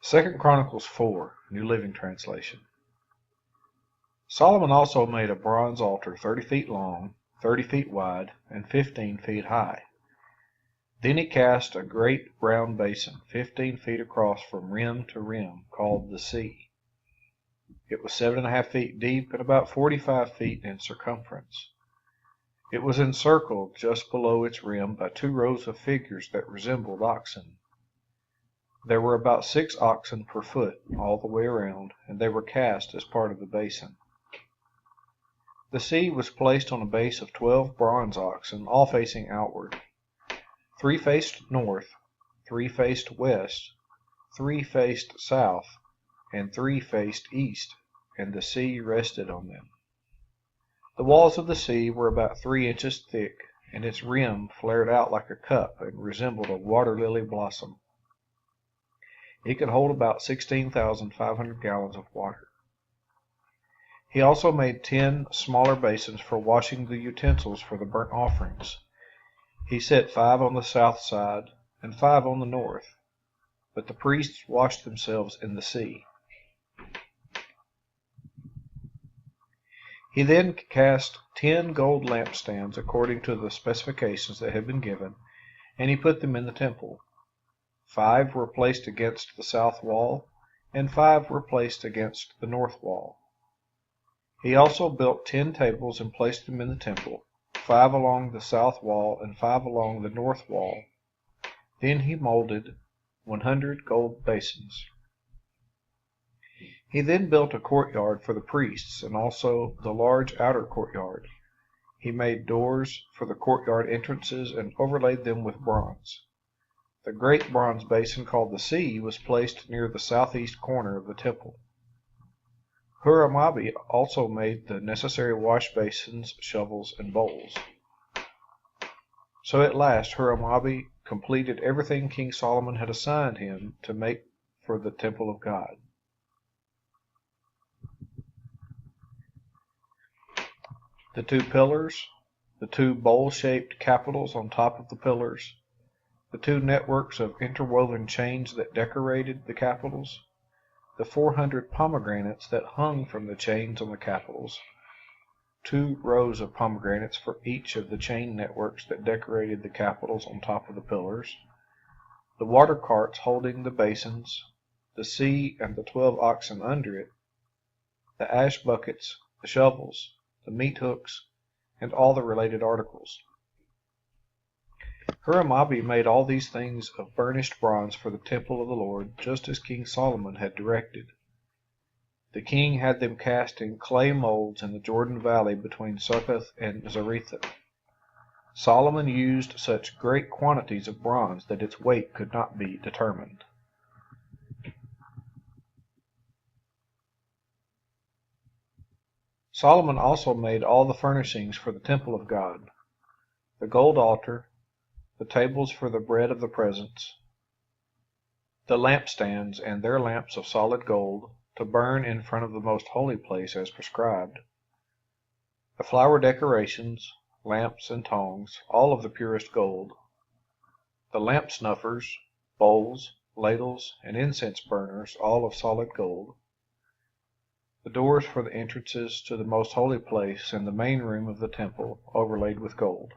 2 Chronicles 4, New Living Translation. Solomon also made a bronze altar 30 feet long, 30 feet wide, and 15 feet high. Then he cast a great round basin 15 feet across from rim to rim, called the sea. It was 7.5 feet deep and about 45 feet in circumference. It was encircled just below its rim by 2 rows of figures that resembled oxen. There were about 6 oxen per foot all the way around, and they were cast as part of the basin. The sea was placed on a base of 12 bronze oxen, all facing outward. 3 faced north, 3 faced west, 3 faced south, and 3 faced east, and the sea rested on them. The walls of the sea were about 3 inches thick, and its rim flared out like a cup and resembled a water lily blossom. It could hold about 16,500 gallons of water. He also made 10 smaller basins for washing the utensils for the burnt offerings. He set 5 on the south side and 5 on the north, but the priests washed themselves in the sea. He then cast 10 gold lampstands according to the specifications that had been given, and he put them in the temple. 5 were placed against the south wall, and 5 were placed against the north wall. He also built 10 tables and placed them in the temple, 5 along the south wall and 5 along the north wall. Then he molded 100 gold basins. He then built a courtyard for the priests and also the large outer courtyard. He made doors for the courtyard entrances and overlaid them with bronze. The great bronze basin called the sea was placed near the southeast corner of the temple. Huramabi also made the necessary wash basins, shovels, and bowls. So at last Huramabi completed everything King Solomon had assigned him to make for the temple of God. The 2 pillars, the 2 bowl-shaped capitals on top of the pillars, the 2 networks of interwoven chains that decorated the capitals, the 400 pomegranates that hung from the chains on the capitals, 2 rows of pomegranates for each of the chain networks that decorated the capitals on top of the pillars, the water carts holding the basins, the sea and the 12 oxen under it, the ash buckets, the shovels, the meat hooks, and all the related articles. Huramabi made all these things of burnished bronze for the temple of the Lord, just as King Solomon had directed. The king had them cast in clay molds in the Jordan Valley between Succoth and Zarethan. Solomon used such great quantities of bronze that its weight could not be determined. Solomon also made all the furnishings for the temple of God: the gold altar, the tables for the bread of the presence, the lampstands and their lamps of solid gold, to burn in front of the most holy place as prescribed, the flower decorations, lamps and tongs, all of the purest gold, the lamp snuffers, bowls, ladles, and incense burners, all of solid gold, the doors for the entrances to the most holy place and the main room of the temple, overlaid with gold.